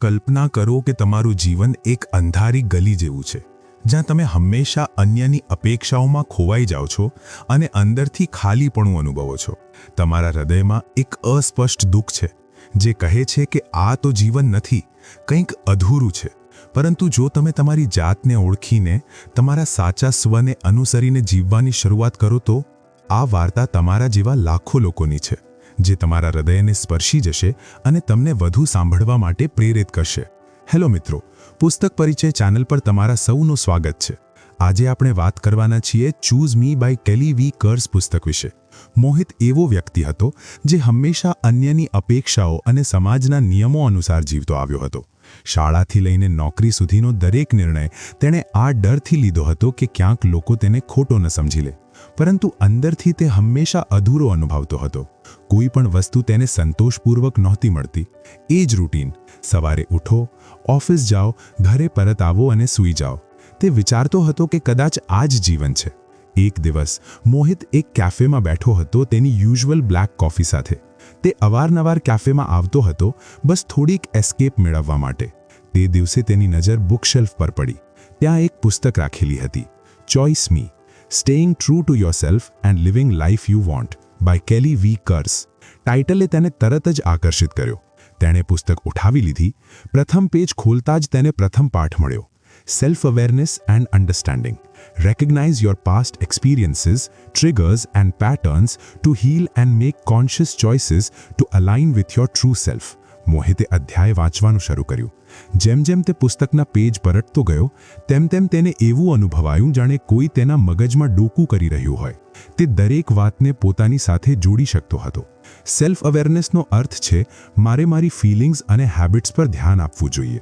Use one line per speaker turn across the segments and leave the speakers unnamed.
કલ્પના કરો કે તમારું જીવન એક અંધારી ગલી જેવું છે, જ્યાં તમે હંમેશા અન્યની અપેક્ષાઓમાં ખોવાઈ જાઓ છો અને અંદરથી ખાલીપણું અનુભવો છો. તમારા હૃદયમાં એક અસ્પષ્ટ દુઃખ છે, જે કહે છે કે આ તો જીવન નથી, કંઈક અધૂરું છે. પરંતુ જો તમે તમારી જાતને ઓળખીને, તમારા સાચા સ્વને અનુસરીને જીવવાની શરૂઆત કરો તો આ વાર્તા તમારા જેવા લાખો લોકોની છે, જે તમારા હૃદયને સ્પર્શી જશે અને તમને વધુ સાંભળવા માટે પ્રેરિત કરશે. હેલો મિત્રો, પુસ્તક પરિચય ચેનલ પર તમારા સૌનું સ્વાગત છે. આજે આપણે વાત કરવાના છીએ choose me by Kelly V Kurs પુસ્તક વિશે. મોહિત એવો વ્યક્તિ હતો જે હંમેશા અન્યની અપેક્ષાઓ અને સમાજના નિયમો અનુસાર જીવતો આવ્યો હતો. શાળાથી લઈને નોકરી સુધીનો દરેક નિર્ણય તેણે આ ડરથી લીધો હતો કે ક્યાંક લોકો તેને ખોટો ન સમજી લે. પરંતુ અંદરથી તે હંમેશા અધૂરો અનુભવતો હતો. કોઈ પણ વસ્તુ તેને સંતોષપૂર્વક નહોતી મળતી. એ જ રૂટીન, સવારે ઉઠો, ઓફિસ જાઓ, ઘરે પરત આવો અને સૂઈ જાઓ. તે વિચારતો હતો કે કદાચ આ જ જીવન છે. એક દિવસ મોહિત એક કેફેમાં બેઠો હતો, તેની યુઝ્યુઅલ બ્લેક કોફી સાથે. તે અવારનવાર કેફેમાં આવતો હતો, બસ થોડીક એસ્કેપ મેળવવા માટે. તે દિવસે તેની નજર બુકશેલ્ફ પર પડી. ત્યાં એક પુસ્તક રાખેલી હતી, choose me, staying true to yourself and living life you want by Kelly V Kurs. ટાઇટલે તેને તરત જ આકર્ષિત કર્યો. તેણે પુસ્તક ઉઠાવી લીધી. પ્રથમ પેજ ખોલતા જ તેને પ્રથમ પાઠ મળ્યો, self awareness and understanding. Recognize your past experiences, triggers and patterns to heal and make conscious choices to align with your true self. મોહિતે અધ્યાય વાંચવાનું શરૂ કર્યું. જેમ જેમ તે પુસ્તકના પેજ પરટતો ગયો, તેમ તેમ તેને એવું અનુભવાયું જાણે કોઈ તેના મગજમાં ડોકું કરી રહ્યું હોય. તે દરેક વાતને પોતાની સાથે જોડી શકતો હતો. સેલ્ફ અવેરનેસનો અર્થ છે મારે મારી ફિલિંગ્સ અને હેબિટ્સ પર ધ્યાન આપવું જોઈએ.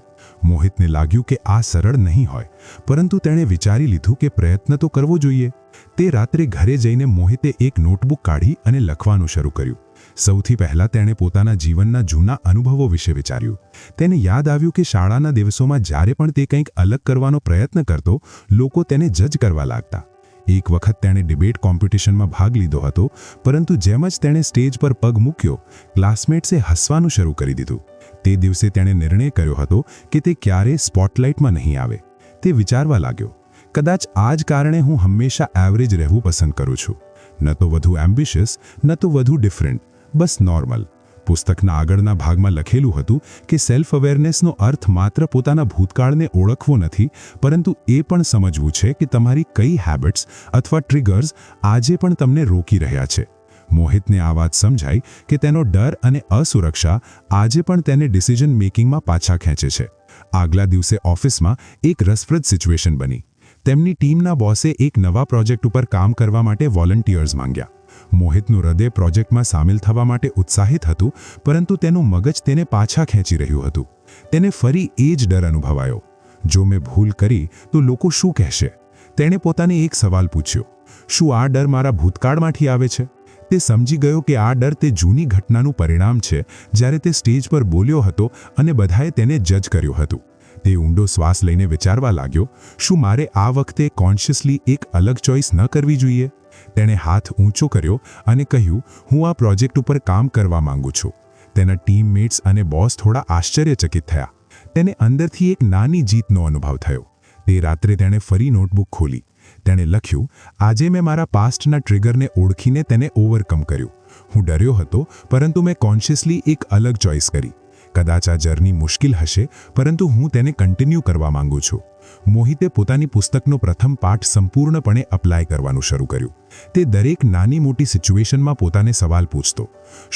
મોહિતને લાગ્યું કે આ સરળ નહીં હોય, પરંતુ તેણે વિચારી લીધું કે પ્રયત્ન તો કરવો જોઈએ. તે રાત્રે ઘરે જઈને મોહિતે એક નોટબુક કાઢી અને લખવાનું શરૂ કર્યું. સૌથી પહેલાં તેણે પોતાના જીવનના જૂના અનુભવો વિશે વિચાર્યું. તેને યાદ આવ્યું કે શાળાના દિવસોમાં જ્યારે પણ તે કંઈક અલગ કરવાનો પ્રયત્ન કરતો, લોકો તેને જજ કરવા લાગતા. એક વખત તેણે ડિબેટ કોમ્પિટિશનમાં ભાગ લીધો હતો, પરંતુ જેમ જ તેણે સ્ટેજ પર પગ મૂક્યો, ક્લાસમેટ્સે હસવાનું શરૂ કરી દીધું. તે દિવસે તેણે નિર્ણય કર્યો હતો કે તે ક્યારેય સ્પોટલાઇટમાં નહીં આવે. તે વિચારવા લાગ્યો, કદાચ આ જ કારણે હું હંમેશા એવરેજ રહેવું પસંદ કરું છું. ન તો વધુ એમ્બિશિયસ, ન તો વધુ ડિફરન્ટ, બસ નોર્મલ. પુસ્તકના આગળના ભાગમાં લખેલું હતું કે સેલ્ફ અવેરનેસનો અર્થ માત્ર પોતાના ભૂતકાળને ઓળખવો નથી, પરંતુ એ પણ સમજવું છે કે તમારી કઈ હેબિટ્સ અથવા ટ્રિગર્સ આજે પણ તમને રોકી રહ્યા છે. મોહિતને આ વાત સમજાઈ કે તેનો ડર અને અસુરક્ષા આજે પણ તેને ડિસિઝન મેકિંગમાં પાછા ખેંચે છે. આગલા દિવસે ઓફિસમાં એક રસપ્રદ સિચ્યુએશન બની. તેમની ટીમના બોસે એક નવા પ્રોજેક્ટ ઉપર કામ કરવા માટે વોલન્ટિયર્સ માંગ્યા. મોહિતનું હૃદય પ્રોજેક્ટમાં સામેલ થવા માટે ઉત્સાહિત હતું, પરંતુ તેનું મગજ તેને પાછા ખેંચી રહ્યું હતું. તેને ફરી એ જ ડર અનુભવાયો, જો મેં ભૂલ કરી તો લોકો શું કહેશે? તેણે પોતાને એક સવાલ પૂછ્યો, શું આ ડર મારા ભૂતકાળમાંથી આવે છે? તે સમજી ગયો કે આ ડર તે જૂની ઘટનાનું પરિણામ છે, જ્યારે તે સ્ટેજ પર બોલ્યો હતો અને બધાએ તેને જજ કર્યું હતું. તે ઊંડો શ્વાસ લઈને વિચારવા લાગ્યો, શું મારે આ વખતે કોન્શિયસલી એક અલગ ચોઇસ ન કરવી જોઈએ? તેણે હાથ ઊંચો કર્યો અને કહ્યું, હું આ પ્રોજેક્ટ ઉપર કામ કરવા માંગુ છું. તેના ટીમમેટ્સ અને બોસ થોડા આશ્ચર્યચકિત થયા. તેને અંદરથી એક નાની જીતનો અનુભવ થયો. તે રાત્રે તેણે ફરી નોટબુક ખોલી. તેણે લખ્યું, આજે મેં મારા પાસ્ટના ટ્રિગરને ઓળખીને તેને ઓવરકમ કર્યું. હું ડર્યો હતો, પરંતુ મેં કોન્શિયસલી એક અલગ ચોઇસ કરી. કદાચ આ જર્ની મુશ્કેલ હશે, પરંતુ હું તેને કન્ટિન્યુ કરવા માંગુ છું. મોહિતે પોતાની પુસ્તકનો પ્રથમ પાઠ સંપૂર્ણપણે અપ્લાય કરવાનું શરૂ કર્યું. તે દરેક નાની મોટી સિચ્યુએશનમાં પોતાને સવાલ પૂછતો,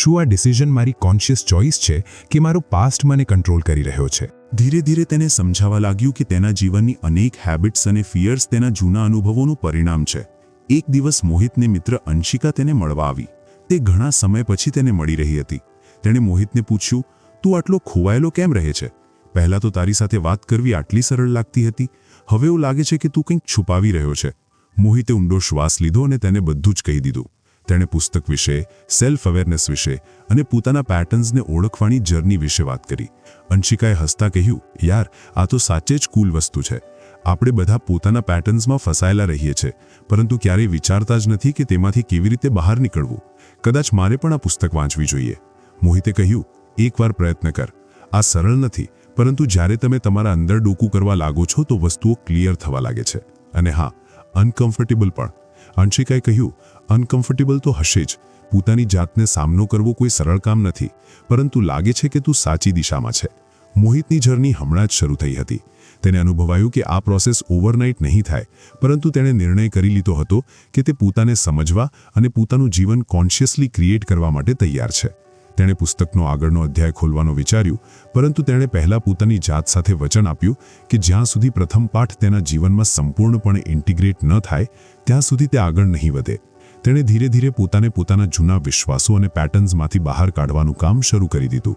શું આ ડિસિઝન મારી કોન્શિયસ ચોઇસ છે કે મારો પાસ્ટ મને કંટ્રોલ કરી રહ્યો છે? ધીરે ધીરે તેને સમજાવવા લાગ્યું કે તેના જીવનની અનેક હેબિટ્સ અને ફિયર્સ તેના જૂના અનુભવોનું પરિણામ છે. એક દિવસ મોહિતને મિત્ર અંશિકા તેને મળવા આવી. તે ઘણા સમય પછી તેને મળી રહી હતી. તેણે મોહિતને પૂછ્યું, તું આટલો ખોવાયેલો કેમ રહે છે? પહેલાં તો તારી સાથે વાત કરવી આટલી સરળ લાગતી હતી, હવે એવું લાગે છે કે તું કંઈક છુપાવી રહ્યો છે. મોહિતે ઊંડો શ્વાસ લીધો અને તેને બધું જ કહી દીધું. તેણે પુસ્તક વિશે, સેલ્ફ અવેરનેસ વિશે અને પોતાના પેટર્ન્સને ઓળખવાની જર્ની વિશે વાત કરી. અંશિકાએ હસતા કહ્યું, યાર, આ તો સાચે જ કૂલ વસ્તુ છે. આપણે બધા પોતાના પેટર્ન્સમાં ફસાયેલા રહીએ છીએ, પરંતુ ક્યારેય વિચારતા જ નથી કે તેમાંથી કેવી રીતે બહાર નીકળવું. કદાચ મારે પણ આ પુસ્તક વાંચવી જોઈએ. મોહિતે કહ્યું, એકવાર પ્રયત્ન કર. આ સરળ નથી, પરંતુ જ્યારે તમે તમારા અંદર ડોકું કરવા લાગો છો તો વસ્તુઓ ક્લિયર થવા લાગે છે. અને હા, અનકમ્ફર્ટેબલ પણ. અંશિકાએ કહ્યું, અનકમ્ફર્ટેબલ તો હશે જ. પોતાની જાતને સામનો કરવો કોઈ સરળ કામ નથી, પરંતુ લાગે છે કે તું સાચી દિશામાં છે. મોહિતની જર્ની હમણાં જ શરૂ થઈ હતી. તેને અનુભવાયું કે આ પ્રોસેસ ઓવરનાઇટ નહીં થાય, પરંતુ તેણે નિર્ણય કરી લીધો હતો કે તે પોતાને સમજવા અને પોતાનું જીવન કોન્શિયસલી ક્રિએટ કરવા માટે તૈયાર છે. તેણે પુસ્તકનો આગળનો અધ્યાય ખોલવાનું વિચાર્યું, પરંતુ તેણે પહેલાં પોતાની જાત સાથે વચન આપ્યું કે જ્યાં સુધી પ્રથમ પાઠ તેના જીવનમાં સંપૂર્ણપણે ઇન્ટિગ્રેટ ન થાય ત્યાં સુધી તે આગળ નહીં વધે. તેણે ધીરે ધીરે પોતાને પોતાના જૂના વિશ્વાસો અને પેટર્ન્સમાંથી બહાર કાઢવાનું કામ શરૂ કરી દીધું.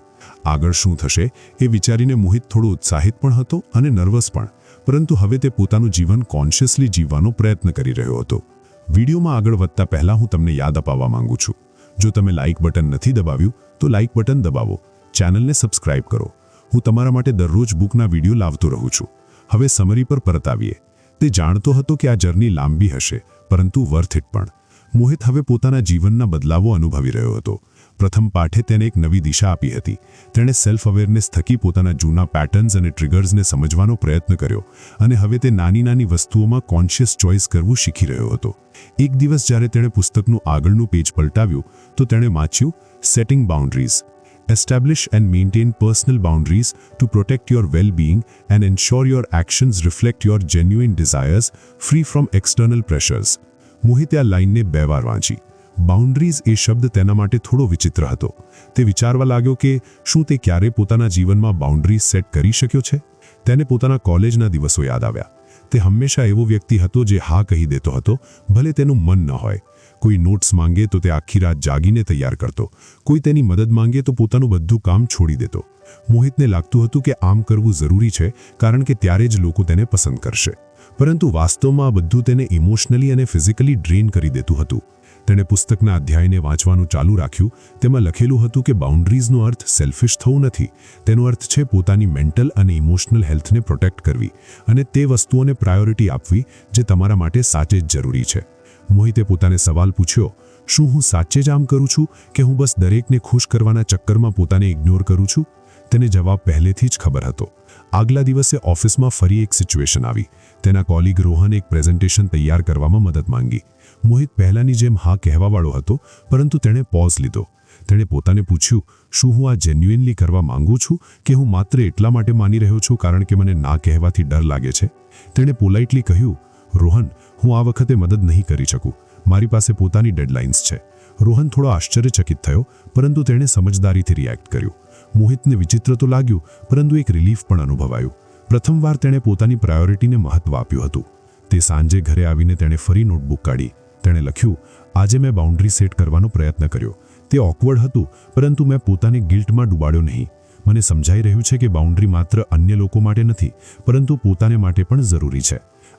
આગળ શું થશે એ વિચારીને મોહિત થોડો ઉત્સાહિત પણ હતો અને નર્વસ પણ, પરંતુ હવે તે પોતાનું જીવન કોન્શિયસલી જીવવાનો પ્રયત્ન કરી રહ્યો હતો. વિડીયોમાં આગળ વધતા પહેલાં હું તમને યાદ અપાવવા માંગુ છું, જો તમે લાઇક બટન નથી દબાવ્યું તો લાઇક બટન દબાવો, ચેનલને સબસ્ક્રાઇબ કરો. હું તમારા માટે દરરોજ બુકના વિડીયો લાવતો રહું છું. હવે સમરી પર પરત આવીએ. તે જાણતો હતો કે આ જર્ની લાંબી હશે, પરંતુ વર્થ ઇટ પણ. મોહિત હવે પોતાના જીવનના બદલાવો અનુભવી રહ્યો હતો. પ્રથમ પાઠે તેને એક નવી દિશા આપી હતી. તેણે સેલ્ફ અવેરનેસ થકી પોતાના જૂના પેટર્ન્સ અને ટ્રિગર્સને સમજવાનો પ્રયત્ન કર્યો, અને હવે તે નાની નાની વસ્તુઓમાં કોન્શિયસ ચોઇસ કરવું શીખી રહ્યો હતો. એક દિવસ જ્યારે તેણે પુસ્તકનું આગળનું પેજ પલટાવ્યું તો તેણે વાંચ્યું, setting boundaries. Establish and maintain personal boundaries to protect your well-being and ensure your actions reflect your genuine desires, free from external pressures. મોહિતે આ લાઇનને 2 વાર વાંચી. બાઉન્ડ્રીઝ એ શબ્દ તેના માટે થોડો વિચિત્ર હતો. તે વિચારવા લાગ્યો કે શું તે ક્યારે પોતાના જીવનમાં બાઉન્ડ્રીઝ સેટ કરી શક્યો છે. તેને પોતાના કોલેજના દિવસો યાદ આવ્યા. તે હંમેશા એવો વ્યક્તિ હતો જે હા કહી દેતો હતો, ભલે તેનું મન ન હોય. કોઈ નોટ્સ માંગે તો તે આખી રાત જાગીને તૈયાર કરતો. કોઈ તેની મદદ માંગે તો પોતાનું બધું કામ છોડી દેતો. મોહિતને લાગતું હતું કે આમ કરવું જરૂરી છે, કારણ કે ત્યારે જ લોકો તેને પસંદ કરશે. પરંતુ વાસ્તવમાં આ બધું તેને ઇમોશનલી અને ફિઝિકલી ડ્રેન કરી દેતું હતું. તેણે પુસ્તકના અધ્યાયને વાંચવાનું ચાલુ રાખ્યું. તેમાં લખેલું હતું કે બાઉન્ડ્રીઝનો અર્થ સેલ્ફિશ થવું નથી. તેનો અર્થ છે પોતાની મેન્ટલ અને ઇમોશનલ હેલ્થને પ્રોટેક્ટ કરવી અને તે વસ્તુઓને પ્રાયોરિટી આપવી જે તમારા માટે સાચે જ જરૂરી છે. મોહિતે પોતાને સવાલ પૂછ્યો, શું હું સાચે જ આમ કરું છું કે હું બસ દરેકને ખુશ કરવાના ચક્કરમાં પોતાને ઇગ્નોર કરું છું? તેને જવાબ પહેલેથી જ ખબર હતો. આગલા દિવસે ઓફિસમાં ફરી એક સિચ્યુએશન આવી. તેના કોલીગ રોહન એક પ્રેઝન્ટેશન તૈયાર કરવામાં મદદ માંગી. મોહિત પહેલાની જેમ હા કહેવાવાળો હતો, પરંતુ તેણે પોઝ લીધો. તેણે પોતાને પૂછ્યું, શું હું આ જેન્યુઇનલી કરવા માંગુ છું કે હું માત્ર એટલા માટે માની રહ્યો છું કારણ કે મને ના કહેવાથી ડર લાગે છે? તેણે પોલાઇટલી કહ્યું, રોહન, હું આ વખતે મદદ નહીં કરી શકું. મારી પાસે પોતાની ડેડલાઇન્સ છે. રોહન થોડો આશ્ચર્યચકિત થયો, પરંતુ તેણે સમજદારીથી રિએક્ટ કર્યું. મોહિતને વિચિત્ર તો લાગ્યું, પરંતુ એક રિલીફ પણ અનુભવાયું. પ્રથમવાર તેણે પોતાની પ્રાયોરિટીને મહત્વ આપ્યું હતું. તે સાંજે ઘરે આવીને તેણે ફરી નોટબુક કાઢી. તેણે લખ્યું, આજે મેં બાઉન્ડ્રી સેટ કરવાનો પ્રયત્ન કર્યો. તે ઓકવર્ડ હતું, પરંતુ મેં પોતાને ગિલ્ટમાં ડૂબાડ્યો નહીં. મને સમજાઈ રહ્યું છે કે બાઉન્ડ્રી માત્ર અન્ય લોકો માટે નથી, પરંતુ પોતાને માટે પણ જરૂરી છે.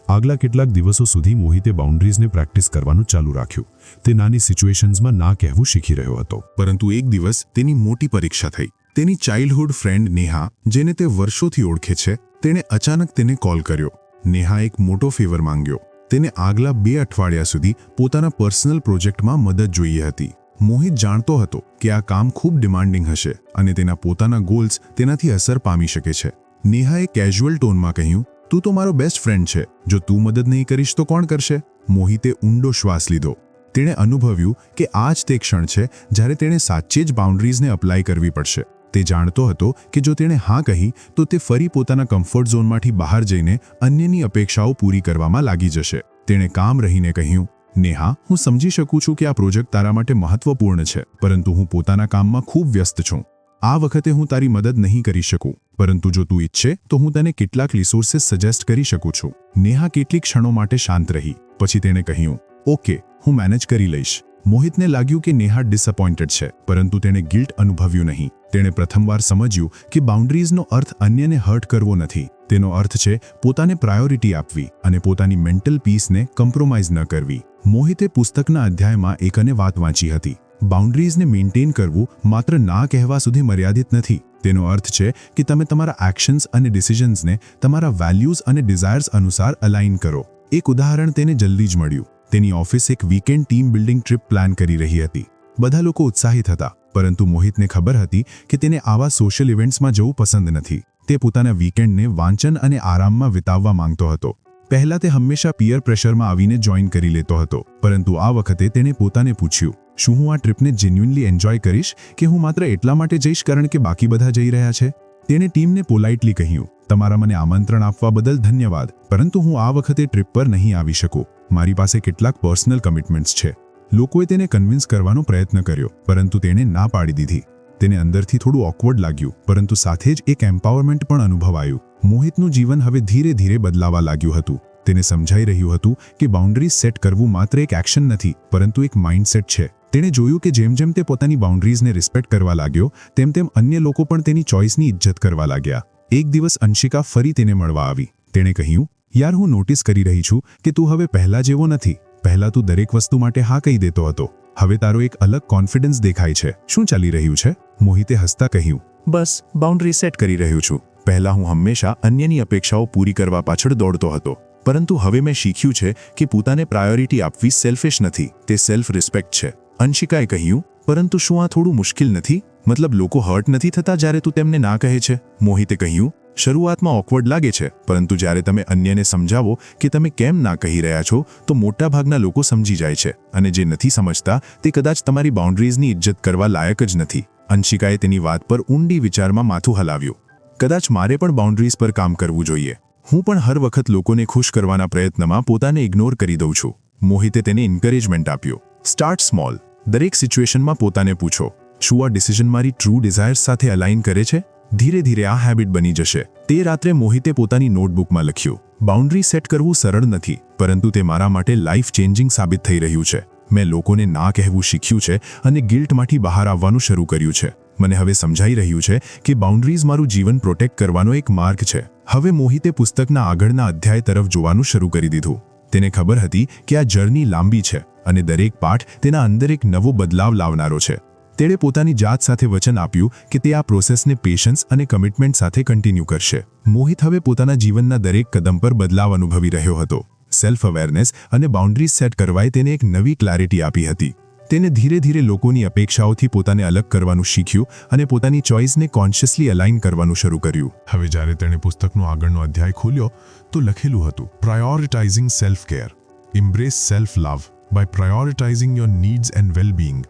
આગલા કેટલાક દિવસો સુધી મોહિતે બાઉન્ડ્રીઝને પ્રેક્ટિસ કરવાનું ચાલુ રાખ્યું. તે નાની સિચ્યુએશન્સમાં ના કહેવું શીખી રહ્યો હતો. પરંતુ એક દિવસ તેની મોટી પરીક્ષા થઈ. તેની ચાઇલ્ડહુડ ફ્રેન્ડ નેહા, જેને તે વર્ષોથી ઓળખે છે, તેણે અચાનક તેને કોલ કર્યો. નેહા એક મોટો ફેવર માંગ્યો. તેને આગલા 2 અઠવાડિયા સુધી પોતાના પર્સનલ પ્રોજેક્ટમાં મદદ જોઈએ હતી. મોહિત જાણતો હતો કે આ કામ ખૂબ ડિમાન્ડિંગ હશે અને તેના પોતાના ગોલ્સ તેનાથી અસર પામી શકે છે. નેહાએ કેઝ્યુઅલ ટોનમાં કહ્યું, તું તો મારો બેસ્ટ ફ્રેન્ડ છે. જો તું મદદ નહીં કરીશ તો કોણ કરશે? મોહિતે ઊંડો શ્વાસ લીધો. તેણે અનુભવ્યું કે આ જ તે ક્ષણ છે જ્યારે તેણે સાચે જ બાઉન્ડ્રીઝને અપ્લાય કરવી પડશે. તે જાણતો હતો કે જો તેણે હા કહી તો તે ફરી પોતાના કમ્ફર્ટ ઝોનમાંથી બહાર જઈને અન્યની અપેક્ષાઓ પૂરી કરવામાં લાગી જશે. તેણે કામ રહીને કહ્યું, નેહા, હું સમજી શકું છું કે આ પ્રોજેક્ટ તારા માટે મહત્વપૂર્ણ છે, પરંતુ હું પોતાના કામમાં ખૂબ વ્યસ્ત છું. આ વખતે હું તારી મદદ નહીં કરી શકું, પરંતુ જો તું ઈચ્છે તો હું તને કેટલાક રિસોર્સિસ સજેસ્ટ કરી શકું છું. નેહા કેટલીક ક્ષણો માટે શાંત રહી. પછી તેણે કહ્યું, ઓકે, હું મેનેજ કરી લઈશ. મોહિતને લાગ્યું કે નેહા ડિસઅપોઇન્ટેડ છે, પરંતુ તેણે ગિલ્ટ અનુભવ્યું નહીં. તેણે પ્રથમવાર સમજ્યું કે બાઉન્ડ્રીઝનો અર્થ અન્યને હર્ટ કરવો નથી. તેનો અર્થ છે પોતાને પ્રાયોરિટી આપવી અને પોતાની મેન્ટલ પીસને કોમ્પ્રોમાઇઝ ન કરવી. મોહિતે પુસ્તકના અધ્યાયમાં એક અને વાત વાંચી હતી. બાઉન્ડ્રીઝને મેન્ટેન કરવું માત્ર ના કહેવા સુધી મર્યાદિત નથી. તેનો અર્થ છે કે તમે તમારા એક્શન્સ અને ડિસિઝન્સને તમારા વેલ્યુઝ અને ડિઝાયર્સ અનુસાર અલાઇન કરો. એક ઉદાહરણ તેને જલ્દી જ મળ્યું. તેની ઓફિસ એક weekend team building trip plan કરી રહી હતી. બધા લોકો ઉત્સાહિત હતા, પરંતુ મોહિતને ખબર હતી કે તેને આવા સોશિયલ ઇવેન્ટ્સમાં જવું પસંદ નથી. તે પોતાના વીકેન્ડને વાંચન અને આરામમાં વિતાવવા માંગતો હતો. પહેલા તે હંમેશા પિયર પ્રેશરમાં આવીને જોઈન કરી લેતો હતો, પરંતુ આ વખતે તેણે પોતાને પૂછ્યું, શું હું આ ટ્રીપને જેન્યુઇનલી એન્જોય કરીશ કે હું માત્ર એટલા માટે જઈશ કારણ કે બાકી બધા જઈ રહ્યા છે? તેણે ટીમને પોલાઇટલી કહ્યું, તમારા મને આમંત્રણ આપવા બદલ ધન્યવાદ, પરંતુ હું આ વખતે ટ્રીપ પર નહીં આવી શકું. મારી પાસે કેટલાક પર્સનલ કમિટમેન્ટ્સ છે. લોકોએ તેને કન્વિન્સ કરવાનો પ્રયત્ન કર્યો, પરંતુ તેણે ના પાડી દીધી. તેને અંદરથી થોડું ઓકવર્ડ લાગ્યું, પરંતુ સાથે જ એક એમ્પાવરમેન્ટ પણ અનુભવાયું. મોહિતનું જીવન હવે ધીરે ધીરે બદલાવા લાગ્યું હતું. તેને સમજાઈ રહ્યું હતું કે બાઉન્ડ્રીઝ સેટ કરવું માત્ર એક એક્શન નથી, પરંતુ એક માઇન્ડસેટ છે. તેણે જોયું કે જેમ જેમ તે પોતાની બાઉન્ડ્રીઝને રિસ્પેક્ટ કરવા લાગ્યો, તેમ તેમ અન્ય લોકો પણ તેની ચોઇસની ઇજ્જત કરવા લાગ્યા. એક દિવસ અંશિકા ફરી તેને મળવા આવી. તેણે કહ્યું, યાર, હું નોટિસ કરી રહી છું કે તું હવે પહેલા જેવો નથી. પહેલા તું દરેક વસ્તુ માટે હા કહી દેતો હતો. હવે તારો એક અલગ કોન્ફિડન્સ દેખાય છે. શું ચાલી રહ્યું છે? મોહિતે હસતા કહ્યું, બસ બાઉન્ડ્રી સેટ કરી રહ્યું છું. પહેલા હું હંમેશા અન્યની અપેક્ષાઓ પૂરી કરવા પાછળ દોડતો હતો, પરંતુ હવે મેં શીખ્યું છે કે પોતાને પ્રાયોરિટી આપવી સેલ્ફિશ નથી, તે સેલ્ફ રિસ્પેક્ટ છે. અંશિકાએ કહ્યું, પરંતુ શું આ થોડું મુશ્કેલ નથી? મતલબ લોકો હર્ટ નથી થતા જ્યારે તું તેમને ના કહે છે? મોહિતે કહ્યું, શરૂઆતમાં ઓકવર્ડ લાગે છે, પરંતુ જ્યારે તમે અન્યને સમજાવો કે તમે કેમ ના કહી રહ્યા છો, તો મોટાભાગના લોકો સમજી જાય છે, અને જે નથી સમજતા તે કદાચ તમારી બાઉન્ડ્રીઝની ઇજ્જત કરવા લાયક જ નથી. અંશિકાએ તેની વાત પર ઊંડી વિચારમાં માથું હલાવ્યું. કદાચ મારે પણ બાઉન્ડ્રીઝ પર કામ કરવું જોઈએ. હું પણ હર વખત લોકોને ખુશ કરવાના પ્રયત્નમાં પોતાને ઇગ્નોર કરી દઉં છું. મોહિતે તેને એન્કરેજમેન્ટ આપ્યો. Start small. દરેક સિચ્યુએશનમાં પોતાને પૂછો, શું આ ડિસિઝન મારી ટ્રુ ડિઝાયર્સ સાથે અલાઇન કરે છે? ધીરે ધીરે આ હેબિટ બની જશે. તે રાત્રે મોહિતે પોતાની નોટબુકમાં લખ્યું, બાઉન્ડ્રી સેટ કરવું સરળ નથી, પરંતુ તે મારા માટે લાઈફ ચેન્જિંગ સાબિત થઈ રહ્યું છે. મેં લોકોને ના કહેવું શીખ્યું છે અને ગિલ્ટમાંથી બહાર આવવાનું શરૂ કર્યું છે. મને હવે સમજાઈ રહ્યું છે કે બાઉન્ડ્રીઝ મારું જીવન પ્રોટેક્ટ કરવાનો એક માર્ગ છે. હવે મોહિતે પુસ્તકના આગળના અધ્યાય તરફ જોવાનું શરૂ કરી દીધું. તેને ખબર હતી કે આ જર્ની લાંબી છે અને દરેક પાઠ તેના અંદર એક નવો બદલાવ લાવનારો છે. તેણે પોતાની જાત સાથે વચન આપ્યું કે તે આ પ્રોસેસને પેશન્સ અને કમિટમેન્ટ સાથે કન્ટિન્યુ કરશે. મોહિત હવે પોતાના જીવનના દરેક કદમ પર બદલાવ અનુભવી રહ્યો હતો. સેલ્ફ અવેરનેસ અને બાઉન્ડ્રીઝ સેટ કરવાએ તેને એક નવી ક્લેરિટી આપી હતી. તેને ધીરે ધીરે લોકોની અપેક્ષાઓથી પોતાને અલગ કરવાનું શીખ્યું અને પોતાની ચોઇસને કોન્શિયસલી અલાઇન કરવાનું શરૂ કર્યું. હવે જ્યારે તેણે પુસ્તકનો આગળનો અધ્યાય ખોલ્યો તો લખેલું હતું, prioritising self care, embrace self love by prioritizing your needs and well-being,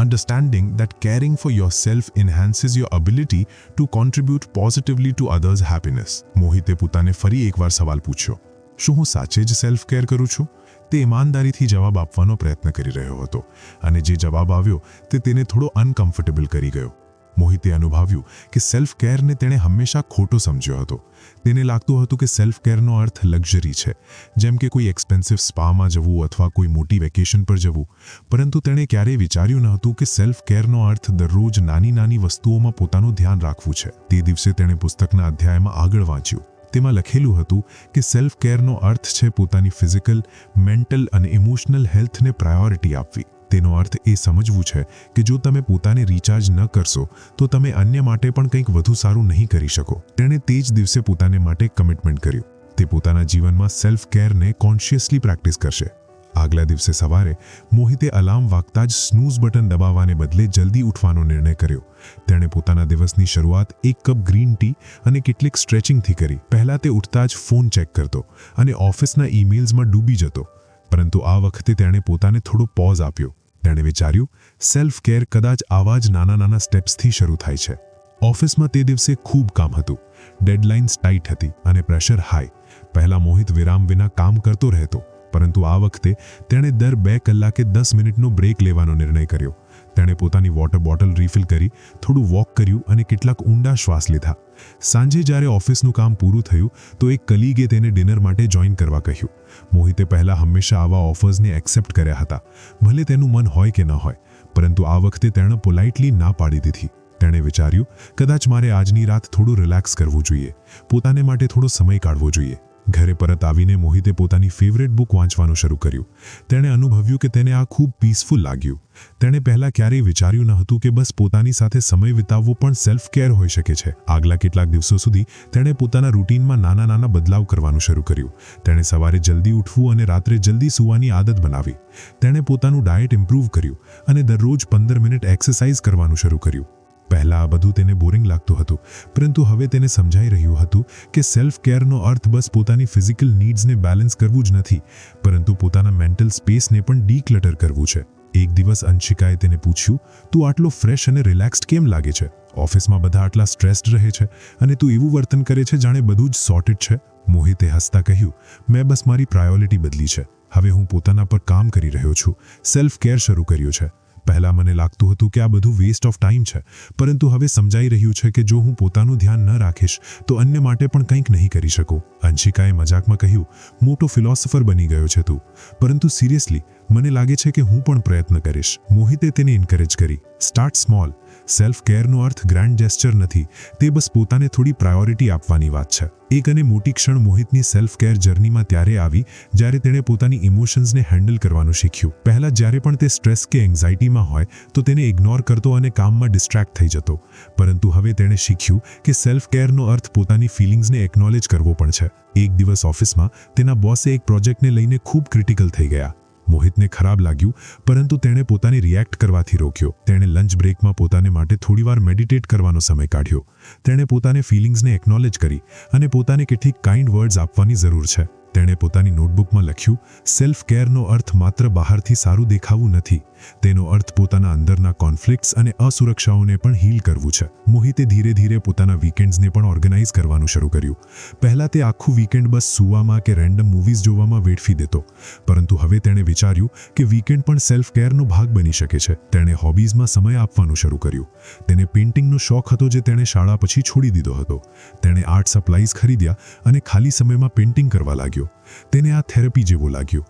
understanding that caring for yourself enhances your ability to contribute positively to others' happiness. મોહિતે પોતાને ફરી એકવાર સવાલ પૂછ્યો, શું હું સાચે જ સેલ્ફ કેર કરું છું? તે ઈમાનદારીથી જવાબ આપવાનો પ્રયત્ન કરી રહ્યો હતો, અને જે જવાબ આવ્યો તે તેને થોડો અનકમ્ફર્ટેબલ કરી ગયો. મોહિતે અનુભવ્યું કે સેલ્ફ કેરને તેણે હંમેશા ખોટો સમજ્યો હતો. તેને લાગતું હતું કે સેલ્ફ કેરનો અર્થ લક્ઝરી છે, જેમ કે કોઈ એક્સપેન્સિવ સ્પામાં જવું અથવા કોઈ મોટી વેકેશન પર જવું. પરંતુ તેણે ક્યારેય વિચાર્યું ન હતું કે સેલ્ફ કેરનો અર્થ દરરોજ નાની નાની વસ્તુઓમાં પોતાનું ધ્યાન રાખવું છે. તે દિવસે તેણે પુસ્તકના અધ્યાયમાં આગળ વાંચ્યું. તેમાં લખેલું હતું કે સેલ્ફ કેરનો અર્થ છે પોતાની ફિઝિકલ, મેન્ટલ અને ઇમોશનલ હેલ્થને પ્રાયોરિટી આપવી. તેનો અર્થ એ સમજવું છે કે જો તમે પોતાને રિચાર્જ ન કરશો તો તમે અન્ય માટે પણ કંઈક વધુ સારું નહીં કરી શકો. તેણે તે જ દિવસે પોતાને માટે કમિટમેન્ટ કર્યું. તે પોતાના જીવનમાં સેલ્ફ કેરને કોન્શિયસલી પ્રેક્ટિસ કરશે. આગલા દિવસે સવારે મોહિતે અલાર્મ વાગતા જ સ્નૂઝ બટન દબાવવાને બદલે જલ્દી ઉઠવાનો નિર્ણય કર્યો. તેણે પોતાના દિવસની શરૂઆત એક કપ ગ્રીન ટી અને કેટલીક સ્ટ્રેચિંગથી કરી. પહેલાં તે ઉઠતા જ ફોન ચેક કરતો અને ઓફિસના ઈમેલ્સમાં ડૂબી જતો, પરંતુ આ વખતે તેણે પોતાને થોડો પોઝ આપ્યો. તેણે વિચાર્યું, સેલ્ફ કેર કદાચ આવા જ નાના નાના સ્ટેપ્સથી શરૂ થાય છે. ઓફિસમાં તે દિવસે ખૂબ કામ હતું. ડેડલાઇન્સ ટાઈટ હતી અને પ્રેશર હાઈ. પહેલાં મોહિત વિરામ વિના કામ કરતો રહેતો, પરંતુ આ વખતે તેણે દર 2 કલાકે 10 મિનિટનો બ્રેક લેવાનો નિર્ણય કર્યો. તેણે પોતાની વોટર બોટલ રિફિલ કરી, થોડું વોક કર્યું અને કેટલાક ઊંડા શ્વાસ લીધા. સાંજે જ્યારે ઓફિસનું કામ પૂરું થયું તો એક કલીગે તેને ડિનર માટે જોઈન કરવા કહ્યું. મોહિતે પહેલાં હંમેશા આવા ઓફર્સને એક્સેપ્ટ કર્યા હતા, ભલે તેનું મન હોય કે ન હોય, પરંતુ આ વખતે તેણે પોલાઇટલી ના પાડી દીધી. તેણે વિચાર્યું, કદાચ મારે આજની રાત થોડું રિલેક્સ કરવું જોઈએ, પોતાને માટે થોડો સમય કાઢવો જોઈએ. ઘરે પરત આવીને મોહિતે પોતાની ફેવરેટ બુક વાંચવાનું શરૂ કર્યું. તેણે અનુભવ્યું કે તેને આ ખૂબ પીસફુલ લાગ્યું. તેણે પહેલાં ક્યારેય વિચાર્યું ન હતું કે બસ પોતાની સાથે સમય વિતાવવો પણ સેલ્ફ કેર હોઈ શકે છે. આગલા કેટલાક દિવસો સુધી તેણે પોતાના રૂટીનમાં નાના નાના બદલાવ કરવાનું શરૂ કર્યું. તેણે સવારે જલ્દી ઉઠવું અને રાત્રે જલ્દી સૂવાની આદત બનાવી. તેણે પોતાનું ડાયટ ઇમ્પ્રૂવ કર્યું અને દરરોજ 15 મિનિટ એક્સરસાઇઝ કરવાનું શરૂ કર્યું. પહેલાં આ બધું તેને બોરિંગ લાગતું હતું, પરંતુ હવે તેને સમજાઈ રહ્યું હતું કે સેલ્ફ કેરનો અર્થ બસ પોતાની ફિઝિકલ નીડ્સને બેલેન્સ કરવું જ નથી, પરંતુ પોતાના મેન્ટલ સ્પેસને પણ ડીક્લટર કરવું છે. એક દિવસ અંશિકાએ તેને પૂછ્યું, તું આટલો ફ્રેશ અને રિલેક્સ્ડ કેમ લાગે છે? ઓફિસમાં બધા આટલા સ્ટ્રેસ્ડ રહે છે અને તું એવું વર્તન કરે છે જાણે બધું જ સોર્ટેડ છે. મોહિતે હસતા કહ્યું, મેં બસ મારી પ્રાયોરિટી બદલી છે. હવે હું પોતાના પર કામ કરી રહ્યો છું, સેલ્ફ કેર શરૂ કર્યું છે. પહેલાં મને લાગતું હતું કે આ બધું વેસ્ટ ઓફ ટાઈમ છે, પરંતુ હવે સમજાઈ રહ્યું છે કે જો હું પોતાનું ધ્યાન ન રાખીશ તો અન્ય માટે પણ કંઈક નહીં કરી શકું. અંશિકાએ મજાકમાં કહ્યું, મોટો ફિલોસોફર બની ગયો છે તું, પરંતુ સિરિયસલી મને લાગે છે કે હું પણ પ્રયત્ન કરીશ. મોહિતે તેને એન્કરેજ કરી, સ્ટાર્ટ સ્મોલ. સેલ્ફ કેરનો અર્થ ગ્રાન્ડ જેસ્ચર નથી, તે બસ પોતાને થોડી પ્રાયોરિટી આપવાની વાત છે. એક અને મોટી ક્ષણ મોહિતની સેલ્ફ કેર જર્નીમાં ત્યારે આવી જ્યારે તેણે પોતાની ઇમોશન્સને હેન્ડલ કરવાનું શીખ્યું. પહેલાં જ્યારે પણ તે સ્ટ્રેસ કે એન્ઝાઇટીમાં હોય તો તેને ઇગ્નોર કરતો અને કામમાં ડિસ્ટ્રેક્ટ થઈ જતો, પરંતુ હવે તેણે શીખ્યું કે સેલ્ફ કેરનો અર્થ પોતાની ફિલિંગ્સને એકનોલેજ કરવો પણ છે. એક દિવસ ઓફિસમાં તેના બોસે એક પ્રોજેક્ટને લઈને ખૂબ ક્રિટિકલ થઈ ગયા. મોહિતને ખરાબ લાગ્યું, પરંતુ તેણે પોતાને રિએક્ટ કરવાથી રોક્યો. તેણે લંચ બ્રેકમાં પોતાને માટે થોડીવાર મેડિટેટ કરવાનો સમય કાઢ્યો. તેણે પોતાને ફિલિંગ્સને એકનોલેજ કરી અને પોતાને કેટલીક કાઇન્ડ વર્ડ્સ આપવાની જરૂર છે. તેણે પોતાની નોટબુકમાં લખ્યું, સેલ્ફ કેરનો અર્થ માત્ર બહારથી સારું દેખાવું નથી, તેનો અર્થ પોતાના અંદરના કોન્ફ્લિક્ટ્સ અને અસુરક્ષાઓને પણ હીલ કરવું છે. મોહિતે ધીરે ધીરે પોતાના વીકેન્ડ્સને પણ ઓર્ગેનાઇઝ કરવાનું શરૂ કર્યું. પહેલાં તે આખું વીકેન્ડ બસ સૂવામાં કે રેન્ડમ મૂવીઝ જોવામાં વેડફી દેતો, પરંતુ હવે તેણે વિચાર્યું કે વીકેન્ડ પણ સેલ્ફ કેરનો ભાગ બની શકે છે. તેણે હોબીઝમાં સમય આપવાનું શરૂ કર્યું. તેને પેઇન્ટિંગનો શોખ હતો જે તેણે શાળા પછી છોડી દીધો હતો. તેણે આર્ટ સપ્લાઈઝ ખરીદ્યા અને ખાલી સમયમાં પેઇન્ટિંગ કરવા લાગ્યો. તેને આ થેરપી જેવો લાગ્યો.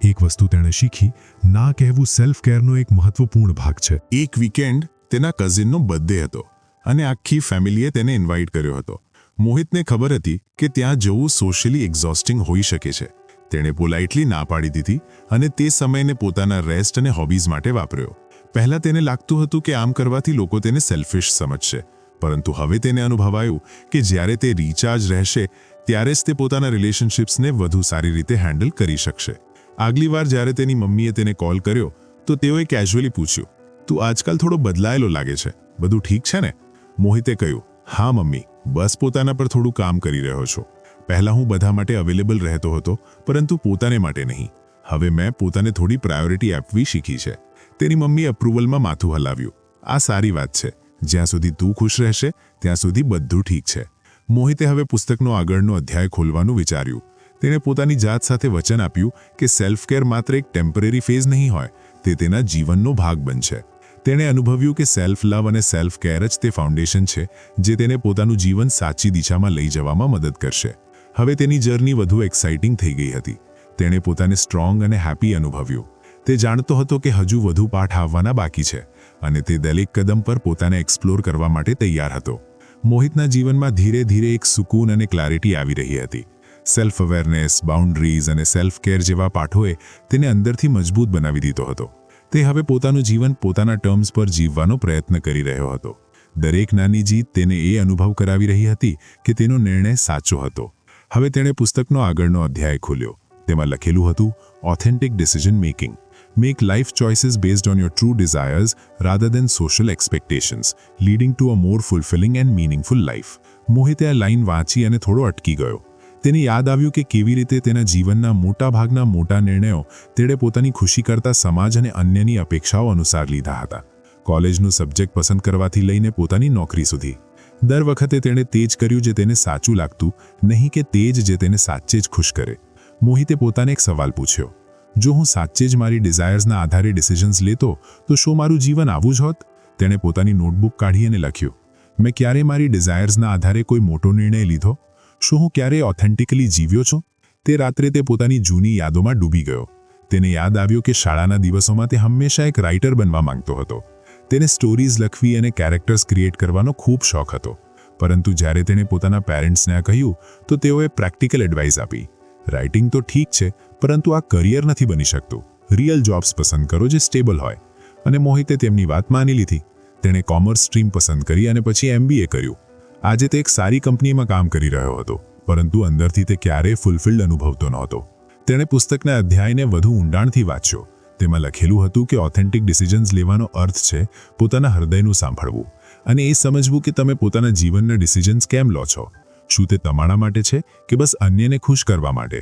એક વસ્તુ તેણે શીખી, ના કહેવું સેલ્ફ કેરનો એક મહત્વપૂર્ણ ભાગ છે.
એક વીકેન્ડ તેના કઝિનનો બર્થડે હતો અને આખી ફેમિલીએ તેને ઇન્વાઇટ કર્યો હતો. મોહિતને ખબર હતી કે ત્યાં જવું સોશિયલી એક્ઝોસ્ટિંગ હોઈ શકે છે. તેણે પોલાઇટલી ના પાડી દીધી અને તે સમયને પોતાના રેસ્ટ અને હોબીઝ માટે વાપર્યો. પહેલાં તેને લાગતું હતું કે આમ કરવાથી લોકો તેને સેલ્ફિશ સમજશે, પરંતુ હવે તેને અનુભવાયું કે જ્યારે તે રિચાર્જ રહેશે ત્યારે જ તે પોતાના રિલેશનશિપ્સને વધુ સારી રીતે હેન્ડલ કરી શકશે. આગલી વાર જ્યારે તેની મમ્મીએ તેને કોલ કર્યો તો તેઓએ કેઝ્યુઅલી પૂછ્યું, તું આજકાલ થોડો બદલાયેલો લાગે છે, બધું ઠીક છે ને? મોહિતે કહ્યું, હા મમ્મી, બસ પોતાના પર થોડું કામ કરી રહ્યો છું. પહેલાં હું બધા માટે અવેલેબલ રહેતો હતો, પરંતુ પોતાને માટે નહીં. હવે મેં પોતાને થોડી પ્રાયોરિટી આપવી શીખી છે. તેની મમ્મી અપ્રુવલમાં માથું હલાવ્યું. આ સારી વાત છે. જ્યાં સુધી તું ખુશ રહેશે ત્યાં સુધી બધું ઠીક છે. મોહિતે હવે પુસ્તકનો આગળનો અધ્યાય ખોલવાનું વિચાર્યું. તેણે પોતાની જાત સાથે વચન આપ્યું કે સેલ્ફ કેર માત્ર એક ટેમ્પરરી ફેઝ નહીં હોય, તે તેના જીવનનો ભાગ બનશે. તેણે અનુભવ્યું કે સેલ્ફ લવ અને સેલ્ફ કેર જ તે ફાઉન્ડેશન છે જે તેને પોતાનું જીવન સાચી દિશામાં લઈ જવામાં મદદ કરશે. હવે તેની જર્ની વધુ એક્સાઇટિંગ થઈ ગઈ હતી. તેણે પોતાને સ્ટ્રોંગ અને હેપી અનુભવ્યું. તે જાણતો હતો કે હજુ વધુ પાઠ આવવાના બાકી છે અને તે દરેક કદમ પર પોતાને એક્સપ્લોર કરવા માટે તૈયાર હતો. મોહિતના જીવનમાં ધીરે ધીરે એક સુકૂન અને ક્લારિટી આવી રહી હતી. સેલ્ફ અવેરનેસ, બાઉન્ડરીઝ અને સેલ્ફ કેર જેવા પાઠોએ તેને અંદરથી મજબૂત બનાવી દીધો હતો. તે હવે પોતાનું જીવન પોતાના ટર્મ્સ પર જીવવાનો પ્રયત્ન કરી રહ્યો હતો. દરેક નાની જીત તેને એ અનુભવ કરાવી રહી હતી કે તેનો નિર્ણય સાચો હતો. હવે તેણે પુસ્તકનો આગળનો અધ્યાય ખોલ્યો. તેમાં લખેલું હતું, authentic decision making. Make life choices based on your true desires rather than social expectations, leading to a more fulfilling and meaningful life. મોહિતે આ લાઈન વાંચી અને થોડો અટકી ગયો. તેને યાદ આવ્યું કે કેવી રીતે તેના જીવનના મોટા ભાગના મોટા નિર્ણયો તેણે પોતાની ખુશી કરતા સમાજ અને અન્યની અપેક્ષાઓ અનુસાર લીધા હતા. કોલેજનું સબ્જેક્ટ પસંદ કરવાથી લઈને પોતાની નોકરી સુધી. દર વખતે તેણે તે જ કર્યું જે તેને સાચું લાગતું, નહીં કે તે જ જે તેને સાચે જ ખુશ કરે. મોહિતે પોતાને એક સવાલ પૂછ્યો, જો હું સાચે જ મારી ડિઝાયર્સના આધારે ડિસિઝન્સ લેતો તો શું મારું જીવન આવું જ હોત? તેણે પોતાની નોટબુક કાઢી અને લખ્યું, મેં ક્યારે મારી ડિઝાયર્સના આધારે કોઈ મોટો નિર્ણય લીધો? શું હું ક્યારેય ઓથેન્ટિકલી જીવ્યો છું? તે રાત્રે તે પોતાની જૂની યાદોમાં ડૂબી ગયો. તેને યાદ આવ્યું કે શાળાના દિવસોમાં તે હંમેશા એક રાઇટર બનવા માંગતો હતો. તેને સ્ટોરીઝ લખવી અને કેરેક્ટર્સ ક્રિએટ કરવાનો ખૂબ શોખ હતો. પરંતુ જ્યારે તેણે પોતાના પેરેન્ટ્સને આ કહ્યું તો તેઓએ પ્રેક્ટિકલ એડવાઇસ આપી. રાઇટિંગ તો ઠીક છે, પરંતુ આ કરિયર નથી બની શકતું. રિયલ જોબ્સ પસંદ કરો જે સ્ટેબલ હોય. અને મોહિતે તેમની વાત માની લીધી. તેણે કોમર્સ સ્ટ્રીમ પસંદ કરી અને પછી MBA કર્યું. આજે તે એક સારી કંપનીમાં કામ કરી રહ્યો હતો, પરંતુ અંદરથી તે ક્યારેય ફૂલફિલ્ડ અનુભવતો નહોતો. તેણે પુસ્તકના અધ્યાયને વધુ ઊંડાણથી વાંચ્યો. તેમાં લખેલું હતું કે ઓથેન્ટિક ડિસિઝન્સ લેવાનો અર્થ છે પોતાના હૃદયનું સાંભળવું અને એ સમજવું કે તમે પોતાના જીવનના ડિસિઝન્સ કેમ લો છો. શું તે તમારા માટે છે કે બસ અન્યને ખુશ કરવા માટે.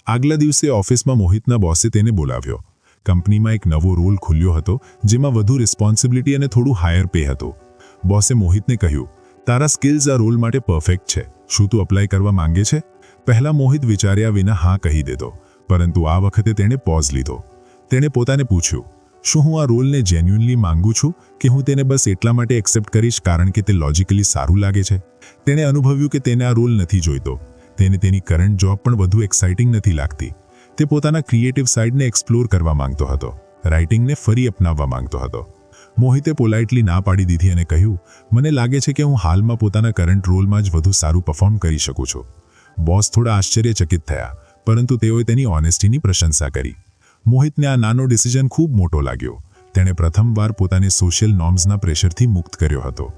આગલા દિવસે ઓફિસમાં મોહિતના બોસે તેને બોલાવ્યો. કંપનીમાં એક નવો રોલ ખુલ્યો હતો, જેમાં વધુ રિસ્પોન્સિબિલિટી અને થોડું હાયર પે હતું. બોસે મોહિતને કહ્યું, તારા સ્કિલ્સ આ રોલ માટે પરફેક્ટ છે. શું તું અપ્લાય કરવા માંગે છે? પહેલા મોહિત વિચાર્યા વિના હા કહી દેતો, પરંતુ આ વખતે તેણે પોઝ લીધો. તેણે પોતાને પૂછ્યું, શું હું આ રોલને જેન્યુઇનલી માંગુ છું કે હું તેને બસ એટલા માટે એક્સેપ્ટ કરીશ કારણ કે તે લોજિકલી સારું લાગે છે? તેણે અનુભવ્યું કે તેને આ રોલ નથી જોઈતો. તેને તેની કરંટ જોબ પણ વધુ એક્સાઇટિંગ નથી લાગતી. તે પોતાના ક્રિએટિવ સાઇડને એક્સપ્લોર કરવા માંગતો હતો, રાઇટિંગને ફરી અપનાવવા માંગતો હતો. મોહિતે પોલાઇટલી ના પાડી દીધી અને કહ્યું, મને લાગે છે કે હું હાલમાં પોતાના કરંટ રોલમાં જ વધુ સારું પરફોર્મ કરી શકું છું. બોસ થોડા આશ્ચર્યચકિત થયા, પરંતુ તેઓએ તેની ઓનેસ્ટીની પ્રશંસા કરી. મોહિતને આ નાનો ડિસિઝન ખૂબ મોટો લાગ્યો. તેણે પ્રથમવાર પોતાને સોશિયલ નોર્મ્સના પ્રેશરથી મુક્ત કર્યો હતો.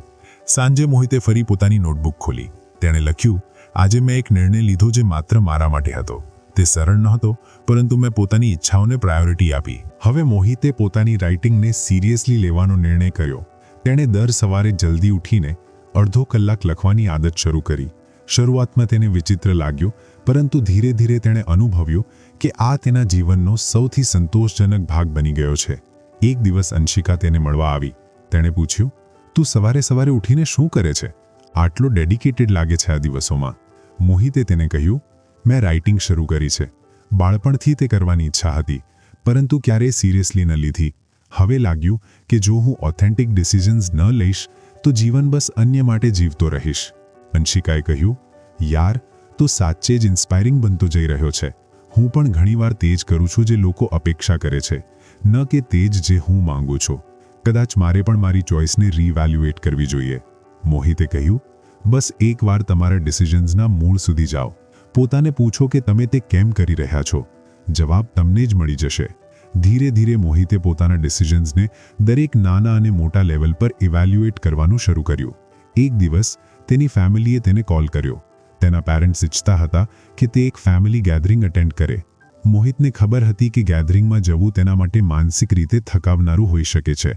સાંજે મોહિતે ફરી પોતાની નોટબુક ખોલી. તેણે લખ્યું, આજે મેં એક નિર્ણય લીધો જે માત્ર મારા માટે હતો. તે સરળ નહોતો, પરંતુ મેં પોતાની ઈચ્છાઓને પ્રાયોરિટી આપી. હવે મોહિતે પોતાની રાઇટિંગને સિરિયસલી લેવાનો નિર્ણય કર્યો. તેણે દર સવારે જલ્દી ઉઠીને અડધો કલાક લખવાની આદત શરૂ કરી. શરૂઆતમાં તેને વિચિત્ર લાગ્યું, પરંતુ ધીરે ધીરે તેણે અનુભવ્યું કે આ તેના જીવનનો સૌથી સંતોષજનક ભાગ બની ગયો છે. એક દિવસ અંશિકા તેને મળવા આવી. તેણે પૂછ્યું, તું સવારે સવારે ઉઠીને શું કરે છે? આટલો ડેડિકેટેડ લાગે છે આ દિવસોમાં. મોહિતે તેને કહ્યું, મેં રાઇટિંગ શરૂ કરી છે. બાળપણથી તે કરવાની ઈચ્છા હતી, પરંતુ ક્યારેય સિરિયસલી ન લીધી. હવે લાગ્યું કે જો હું ઓથેન્ટિક ડિસિઝન્સ ન લઈશ તો જીવન બસ અન્ય માટે જીવતો રહીશ. અંશિકાએ કહ્યું, યાર, તું સાચે જ ઇન્સ્પાયરિંગ બનતો જઈ રહ્યો છે. હું પણ ઘણીવાર તે જ કરું છું જે લોકો અપેક્ષા કરે છે, ન કે તે જ જે હું માંગુ છું. કદાચ મારે પણ મારી ચોઇસને રીવેલ્યુએટ કરવી જોઈએ. મોહિતે કહ્યું, બસ એકવાર તમારા ડિસિઝન્સના મૂળ સુધી જાઓ. પોતાને પૂછો કે તમે તે કેમ કરી રહ્યા છો. જવાબ તમને જ મળી જશે. ધીરે ધીરે મોહિતે પોતાના ડિસિઝન્સને દરેક નાના અને મોટા લેવલ પર ઇવેલ્યુએટ કરવાનું શરૂ કર્યું. એક દિવસ તેની ફેમિલીએ તેને કોલ કર્યો. તેના પેરેન્ટ્સ ઈચ્છતા હતા કે તે એક ફેમિલી ગેધરિંગ અટેન્ડ કરે. મોહિતને ખબર હતી કે ગેધરિંગમાં જવું તેના માટે માનસિક રીતે થકાવનારું હોઈ શકે છે.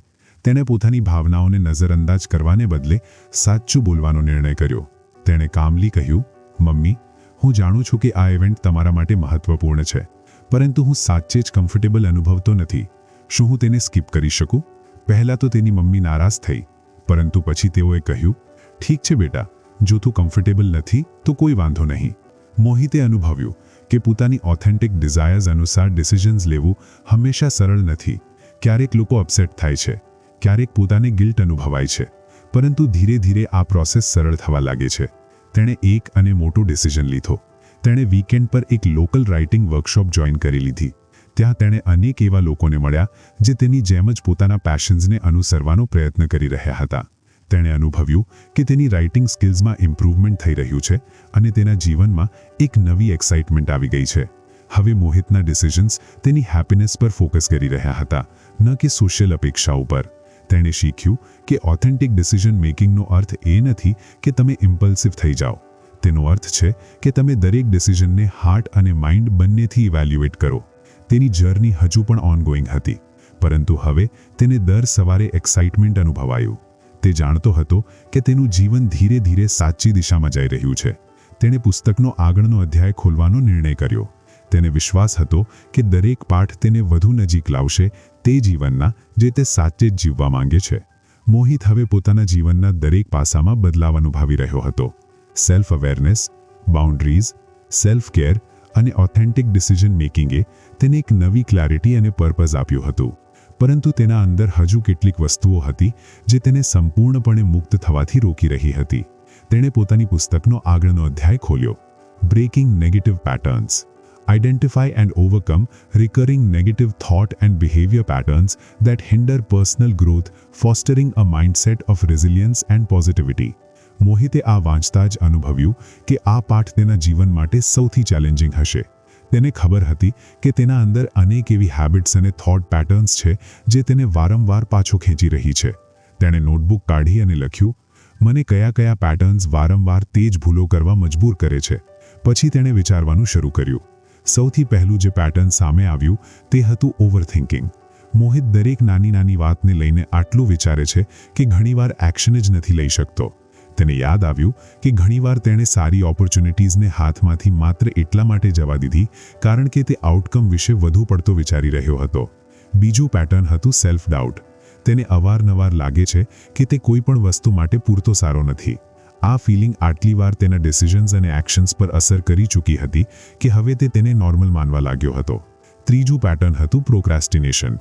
તેણે પોતાની ભાવનાઓને નજરઅંદાજ કરવાને બદલે સાચું બોલવાનો નિર્ણય કર્યો. તેણે કામલી કહ્યું, મમ્મી, હું જાણું છું કે આ ઇવેન્ટ તમારા માટે મહત્વપૂર્ણ છે, પરંતુ હું સાચે જ કમ્ફર્ટેબલ અનુભવતો નથી. શું હું તેને સ્કીપ કરી શકું? પહેલાં તો તેની મમ્મી નારાજ થઈ, પરંતુ પછી તેઓએ કહ્યું, ઠીક છે બેટા, જો તું કમ્ફર્ટેબલ નથી તો કોઈ વાંધો નહીં. મોહિતે અનુભવ્યું કે પોતાની ઓથેન્ટિક ડિઝાયર્સ અનુસાર ડિસિઝન્સ લેવું હંમેશા સરળ નથી. ક્યારેક લોકો અપસેટ થાય છે, ક્યારેક પોતાને ગિલ્ટ અનુભવાય છે, પરંતુ ધીરે ધીરે આ પ્રોસેસ સરળ થવા લાગે છે. તેણે એક અને મોટો ડિસિઝન લીધો. તેણે વીકેન્ડ પર એક લોકલ રાઇટિંગ વર્કશોપ જોઈન કરી લીધી. ત્યાં તેણે અનેક એવા લોકોને મળ્યા જે તેની જેમ જ પોતાના પેશન્સને અનુસરવાનો પ્રયત્ન કરી રહ્યા હતા. તેણે અનુભવ્યું કે તેની રાઇટિંગ સ્કિલ્સમાં ઇમ્પ્રૂવમેન્ટ થઈ રહ્યું છે અને તેના જીવનમાં એક નવી એક્સાઇટમેન્ટ આવી ગઈ છે. હવે મોહિતના ડિસિઝન્સ તેની હેપીનેસ પર ફોકસ કરી રહ્યા હતા, ન કે સોશિયલ અપેક્ષાઓ પર. તેણે શીખ્યું કે ઓથેન્ટિક ડિસિઝન મેકિંગનો અર્થ એ નથી કે તમે ઇમ્પલ્સિવ થઈ જાઓ. તેનો અર્થ છે કે તમે દરેક ડિસિઝનને હાર્ટ અને માઇન્ડ બંનેથી ઇવેલ્યુએટ કરો. તેની જર્ની હજુ પણ ઓનગોઈંગ હતી, પરંતુ હવે તેને દર સવારે એક્સાઇટમેન્ટ અનુભવાયું. તે જાણતો હતો કે તેનું જીવન ધીરે ધીરે સાચી દિશામાં જઈ રહ્યું છે. તેણે પુસ્તકનો આગળનો અધ્યાય ખોલવાનો નિર્ણય કર્યો. તેને વિશ્વાસ હતો કે દરેક પાઠ તેને વધુ નજીક લાવશે તે જીવનના જે તે સાચે જ જીવવા માંગે છે. મોહિત હવે પોતાના જીવનના દરેક પાસામાં બદલાવ અનુભવી રહ્યો હતો. Self awareness, boundaries, self care અને ઓથેન્ટિક ડિસિઝન મેકિંગે તેને એક નવી ક્લેરિટી અને પર્પઝ આપ્યું હતું. પરંતુ તેના અંદર હજુ કેટલીક વસ્તુઓ હતી જે તેને સંપૂર્ણપણે મુક્ત થવાથી રોકી રહી હતી. તેણે પોતાની પુસ્તકનો આગળનો અધ્યાય ખોલ્યો. Breaking negative patterns. Identify and overcome recurring negative thought and behavior patterns that hinder personal growth, fostering a mindset of resilience and positivity. મોહિતે આ વાંચતા જ અનુભવ્યું કે આ પાઠ તેના જીવન માટે સૌથી ચેલેન્જિંગ હશે. તેને ખબર હતી કે તેના અંદર અનેક એવી હેબિટ્સ અને થોટ પેટર્ન્સ છે જે તેને વારંવાર પાછો ખેંચી રહી છે. તેણે નોટબુક કાઢી અને લખ્યું, મને કયા કયા પેટર્ન્સ વારંવાર તે જ ભૂલો કરવા મજબૂર કરે છે. પછી તેણે વિચારવાનું શરૂ કર્યું. સૌથી પહેલું જે પેટર્ન સામે આવ્યું તે હતું ઓવરથિંકિંગ. મોહિત દરેક નાની નાની વાતને લઈને આટલું વિચારે છે કે ઘણીવાર એક્શન જ નથી લઈ શકતો. તેને યાદ આવ્યું કે ઘણીવાર તેણે સારી ઓપોર્ચ્યુનિટીઝને હાથમાંથી માત્ર એટલા માટે જવા દીધી કારણ કે તે આઉટકમ વિશે વધુ પડતો વિચારી રહ્યો હતો. બીજું પેટર્ન હતું સેલ્ફ ડાઉટ. તેને અવારનવાર લાગે છે કે તે કોઈ પણ વસ્તુ માટે પૂરતો સારો નથી. આ ફિલિંગ આટલી વાર તેના ડિસિઝન્સ અને એક્શન્સ પર અસર કરી ચૂકી હતી કે હવે તે તેને નોર્મલ માનવા લાગ્યો હતો. ત્રીજું પેટર્ન હતું પ્રોક્રાસ્ટિનેશન.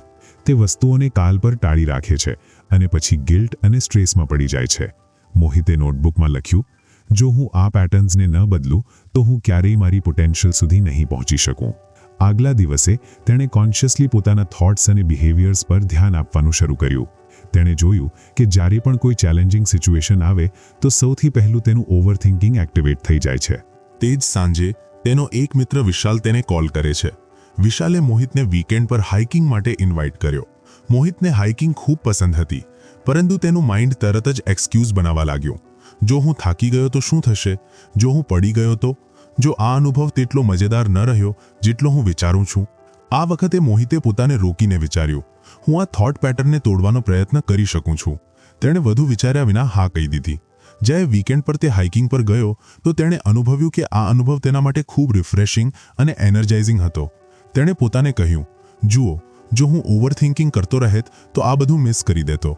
તે વસ્તુઓને કાલ પર ટાળી રાખે છે અને પછી ગિલ્ટ અને સ્ટ્રેસમાં પડી જાય છે. મોહિતે નોટબુકમાં લખ્યું, જો હું આ પેટર્ન્સને ન બદલું તો હું ક્યારેય મારી પોટેન્શિયલ સુધી નહીં પહોંચી શકું. આગલા દિવસે તેણે કોન્શિયસલી પોતાના થોટ્સ અને બિહેવિયર્સ પર ધ્યાન આપવાનું શરૂ કર્યું. તેણે જોયું કે જ્યારે પણ કોઈ ચેલેન્જિંગ સિચ્યુએશન આવે તો સૌથી પહેલું તેનું ઓવરથિંકિંગ એક્ટિવેટ થઈ જાય છે.
તે જ સાંજે તેનો એક મિત્ર વિશાલ તેને કોલ કરે છે. વિશાલે મોહિતને વીકેન્ડ પર હાઇકિંગ માટે ઇન્વાઇટ કર્યો. મોહિતને હાઇકિંગ ખૂબ પસંદ હતી, પરંતુ તેનું માઇન્ડ તરત જ એક્સક્યુઝ બનાવવા લાગ્યું. જો હું થાકી ગયો તો શું થશે? જો હું પડી ગયો તો? જો આ અનુભવ તેટલો મજેદાર ન રહ્યો જેટલો હું વિચારું છું? આ વખતે મોહિતે પોતાને રોકીને વિચાર્યું, હું આ થોટ પેટર્નને તોડવાનો પ્રયત્ન કરી શકું છું. તેણે વધુ વિચાર્યા વિના હા કહી દીધી. જ્યારે વીકેન્ડ પર તે હાઇકિંગ પર ગયો તો તેણે અનુભવ્યું કે આ અનુભવ તેના માટે ખૂબ રિફ્રેશિંગ અને એનર્જાઇઝિંગ હતો. તેણે પોતાને કહ્યું, જુઓ, જો હું ઓવરથિંકિંગ કરતો રહેત તો આ બધું મિસ કરી દેતો.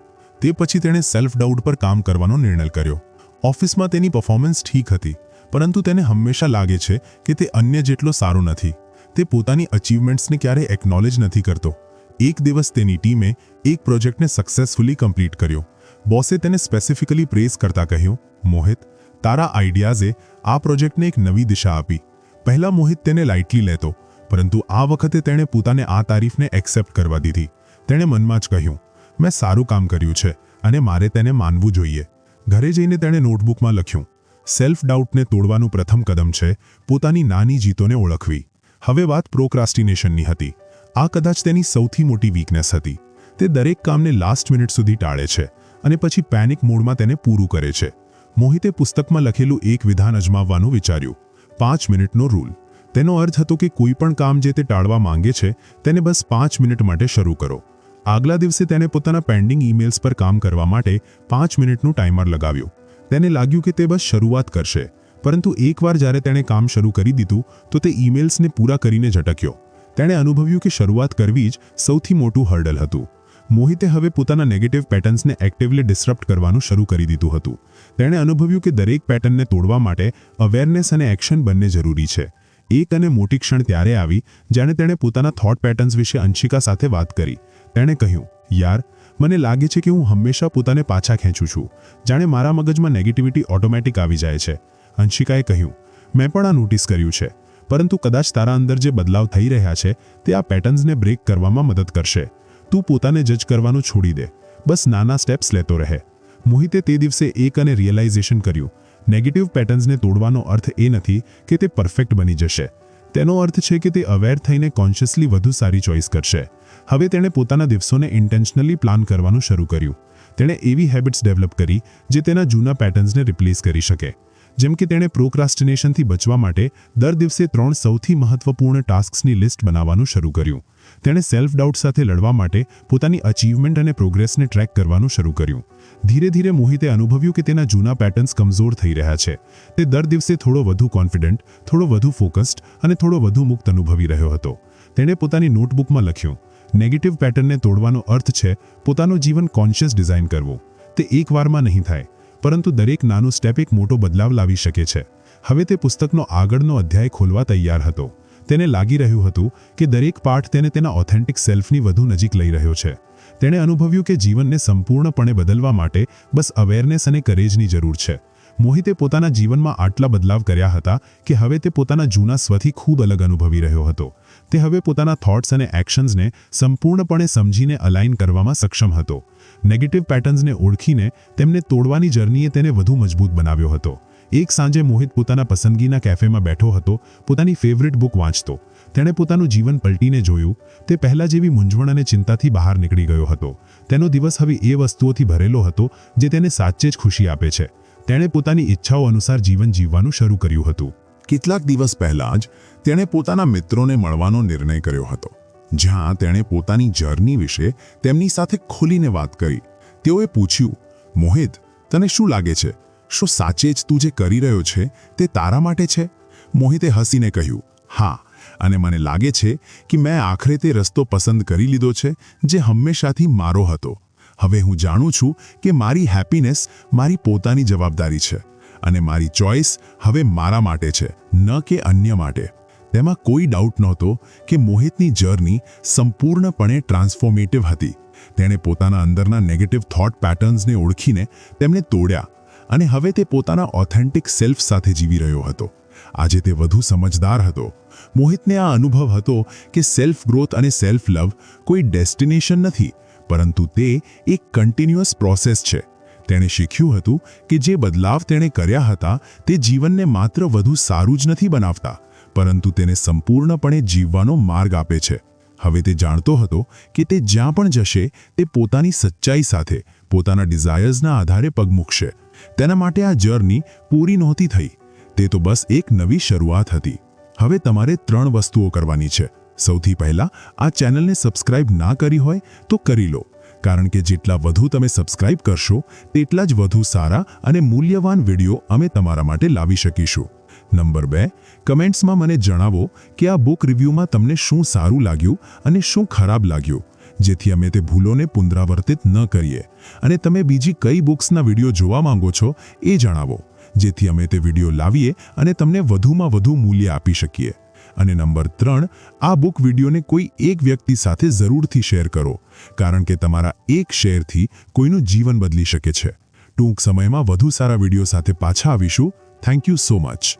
તે પછી તેણે સેલ્ફ ડાઉટ પર કામ કરવાનો નિર્ણય કર્યો. ઓફિસમાં તેની પરફોર્મન્સ ઠીક હતી, પરંતુ તેને હંમેશા લાગે છે કે તે અન્ય જેટલો સારો નથી. તે પોતાની અચીવમેન્ટ્સને ક્યારેય એક્નોલેજ નથી કરતો. એક દિવસ તેની ટીમે એક પ્રોજેક્ટને સક્સેસફુલી કમ્પ્લીટ કર્યો. બોસે તેને સ્પેસિફિકલી પ્રેઝ કરતા કહ્યું, મોહિત, તારા આઈડિયાઝે આ પ્રોજેક્ટને એક નવી દિશા આપી. પહેલા મોહિત તેને લાઇટલી લેતો, પરંતુ આ વખતે તેણે પોતાને આ તારીફને એક્સેપ્ટ કરવા દીધી. તેણે મનમાં જ કહ્યું, મેં સારું કામ કર્યું છે અને મારે તેને માનવું જોઈએ. ઘરે જઈને તેણે નોટબુકમાં લખ્યું, સેલ્ફ ડાઉટને તોડવાનું પ્રથમ કદમ છે પોતાની નાની જીતોને ઓળખવી. હવે વાત પ્રોક્રાસ્ટિનેશનની હતી. આ કદાચ તેની સૌથી મોટી વીકનેસ હતી. તે દરેક કામને લાસ્ટ મિનિટ સુધી ટાળે છે અને પછી પેનિક મોડમાં તેને પૂરું કરે છે. મોહિતે પુસ્તકમાં લખેલું એક વિધાન અજમાવવાનું વિચાર્યું, 5 મિનિટનો રૂલ. તેનો અર્થ હતો કે કોઈ પણ કામ જે તે ટાળવા માંગે છે તેને બસ 5 મિનિટ માટે શરૂ કરો. આગલા દિવસે તેને પોતાના પેન્ડિંગ ઈમેલ્સ પર કામ કરવા માટે 5 મિનિટનું ટાઈમર લગાવ્યું. તેને લાગ્યું કે તે બસ શરૂઆત કરશે, પરંતુ એકવાર જ્યારે તેણે કામ શરૂ કરી દીધું તો તે ઈમેલ્સને પૂરા કરીને ઝટક્યો. તેણે અનુભવ્યું કે શરૂઆત કરવી જ સૌથી મોટું હર્ડલ હતું. મોહિતે હવે પોતાના નેગેટિવ પેટર્ન્સને એક્ટિવલી ડિસ્રપ્ટ કરવાનું શરૂ કરી દીધું હતું. તેણે અનુભવ્યું કે દરેક પેટર્નને તોડવા માટે અવેરનેસ અને એક્શન બંને જરૂરી છે. એક અને મોટી ક્ષણ ત્યારે આવી જ્યારે તેણે પોતાના થોટ પેટર્ન્સ વિશે અંશિકા સાથે વાત કરી. તેણે કહ્યું, યાર, મને લાગે છે કે હું હંમેશા પોતાને પાછા ખેંચું છું, જાણે મારા મગજમાં નેગેટિવિટી ઓટોમેટિક આવી જાય છે. અંશિકાએ કહ્યું, મેં પણ આ નોટિસ કર્યું છે, પરંતુ કદાચ તારા અંદર જે બદલાવ થઈ રહ્યા છે તે આ પેટર્ન્સને બ્રેક કરવામાં મદદ કરશે. તું પોતાને જજ કરવાનું છોડી દે, બસ નાના સ્ટેપ્સ લેતો રહે. મોહિતે તે દિવસે એક અને રિયલાઇઝેશન કર્યું, નેગેટિવ પેટર્ન્સને તોડવાનો અર્થ એ નથી કે તે પરફેક્ટ બની જશે. તેનો અર્થ છે કે તે અવેર થઈને કોન્શિયસલી વધુ સારી ચોઇસ કરશે. હવે તેણે પોતાના દિવસોને ઇન્ટેન્શનલી પ્લાન કરવાનું શરૂ કર્યું. તેણે એવી હેબિટ્સ ડેવલપ કરી જે તેના જૂના પેટર્ન્સને રિપ્લેસ કરી શકે. જેમ કે તેણે પ્રોક્રાસ્ટિનેશનથી બચવા માટે દર દિવસે 3 સૌથી મહત્વપૂર્ણ ટાસ્ક્સની લિસ્ટ બનાવવાનું શરૂ કર્યું. તેણે સેલ્ફ ડાઉટ સાથે લડવા માટે પોતાની અચીવમેન્ટ અને પ્રોગ્રેસને ટ્રેક કરવાનું શરૂ કર્યું. ધીરે ધીરે મોહિતે અનુભવ્યું કે તેના જૂના પેટર્ન્સ કમજોર થઈ રહ્યા છે. તે દર દિવસે થોડો વધુ કોન્ફિડન્ટ, થોડો વધુ ફોકસ્ડ અને થોડો વધુ મુક્ત અનુભવી રહ્યો હતો. તેણે પોતાની નોટબુકમાં લખ્યું, નેગેટિવ પેટર્નને તોડવાનો અર્થ છે પોતાનું જીવન કોન્શિયસ ડિઝાઇન કરવું. તે એકવારમાં નહીં થાય, પરંતુ દરેક નાનું સ્ટેપ એક મોટો બદલાવ લાવી શકે છે. હવે તે પુસ્તકનો આગળનો અધ્યાય ખોલવા તૈયાર હતો. તેને લાગી રહ્યું હતું કે દરેક પાઠ તેને તેના ઓથેન્ટિક સેલ્ફની વધુ નજીક લઈ રહ્યો છે. તેણે અનુભવ્યું કે જીવનને સંપૂર્ણપણે બદલવા માટે બસ અવેરનેસ અને કરેજની જરૂર છે. મોહિતે પોતાના જીવનમાં આટલા બદલાવ કર્યા હતા કે હવે તે પોતાના જૂના સ્વથી ખૂબ અલગ અનુભવી રહ્યો હતો. તે હવે પોતાના થોટ્સ અને એક્શન્સને સંપૂર્ણપણે સમજીને અલાઇન કરવામાં સક્ષમ હતો. નેગેટિવ પેટર્ન્સને ઓળખીને તેમને તોડવાની જર્નીએ તેને વધુ મજબૂત બનાવ્યો હતો. એક સાંજે મોહિત પોતાના પસંદગીના કેફેમાં બેઠો હતો, પોતાની ફેવરિટ બુક વાંચતો. તેણે પોતાનું જીવન પલટીને જોયું. તે પહેલા જેવી મૂંઝવણ અને ચિંતાથી બહાર નીકળી ગયો હતો. તેનો દિવસ હવે એ વસ્તુઓથી ભરેલો હતો જે તેને સાચે જ ખુશી આપે છે. તેણે પોતાની ઈચ્છાઓ અનુસાર જીવન જીવવાનું શરૂ કર્યું હતું.
કેટલાક દિવસ પહેલા જ તેણે પોતાના મિત્રોને મળવાનો નિર્ણય કર્યો હતો. જ્યાં તેણે પોતાની જર્ની વિશે તેમની સાથે ખુલીને વાત કરી. તેઓએ પૂછ્યું, મોહિત, તને શું લાગે છે, શું સાચે જ તું જે કરી રહ્યો છે તે તારા માટે છે? મોહિતે હસીને કહ્યું, હા, અને મને લાગે છે કે મેં આખરે તે રસ્તો પસંદ કરી લીધો છે જે હંમેશાથી મારો હતો. હવે હું જાણું છું કે મારી હેપીનેસ મારી પોતાની જવાબદારી છે અને મારી ચોઇસ હવે મારા માટે છે, ન કે અન્ય માટે. તેમાં કોઈ ડાઉટ નહોતો કે મોહિતની જર્ની સંપૂર્ણપણે ટ્રાન્સફોર્મેટિવ હતી. તેણે પોતાના અંદરના નેગેટિવ થોટ પેટર્ન્સને ઓળખીને તેમને તોડ્યા અને હવે તે પોતાના ઓથેન્ટિક સેલ્ફ સાથે જીવી રહ્યો હતો. આજે તે વધુ સમજદાર હતો. મોહિતને આ અનુભવ હતો કે સેલ્ફ ગ્રોથ અને સેલ્ફ લવ કોઈ ડેસ્ટિનેશન નથી, પરંતુ તે એક કન્ટિન્યુઅસ પ્રોસેસ છે. તેણે શીખ્યું હતું કે જે બદલાવ તેણે કર્યા હતા તે જીવનને માત્ર વધુ સારું જ નથી બનાવતા, પરંતુ તેને સંપૂર્ણપણે જીવવાનો માર્ગ આપે છે. હવે તે જાણતો હતો કે તે જ્યાં પણ જશે તે પોતાની સચ્ચાઈ સાથે, પોતાના ડિઝાયર્સના આધારે પગ મૂકશે. તેના માટે આ જર્ની પૂરી નહોતી થઈ, તે તો બસ એક નવી શરૂઆત હતી. હવે તમારે 3 વસ્તુઓ કરવાની છે. સૌથી પહેલા, આ ચેનલને સબસ્ક્રાઇબ ના કરી હોય તો કરી લો, કારણ કે જેટલા વધુ તમે સબસ્ક્રાઇબ કરશો તેટલા જ વધુ સારા અને મૂલ્યવાન વિડીયો અમે તમારા માટે લાવી શકીશું. નંબર 2, કમેન્ટ્સમાં મને જણાવો કે આ બુક રિવ્યૂમાં તમને શું સારું લાગ્યું અને શું ખરાબ લાગ્યું, જેથી અમે તે ભૂલોને પુનરાવર્તિત ન કરીએ. અને તમે બીજી કઈ બુક્સના વિડીયો જોવા માંગો છો એ જણાવો, જેથી અમે તે વિડીયો લાવીએ અને તમને વધુમાં વધુ મૂલ્ય આપી શકીએ. અને નંબર 3, આ બુક વિડીયોને કોઈ એક વ્યક્તિ સાથે જરૂરથી શેર કરો, કારણ કે તમારા એક શેરથી કોઈનું જીવન બદલી શકે છે. ટૂંક સમયમાં વધુ સારા વિડીયો સાથે પાછા આવીશું. Thank you so much.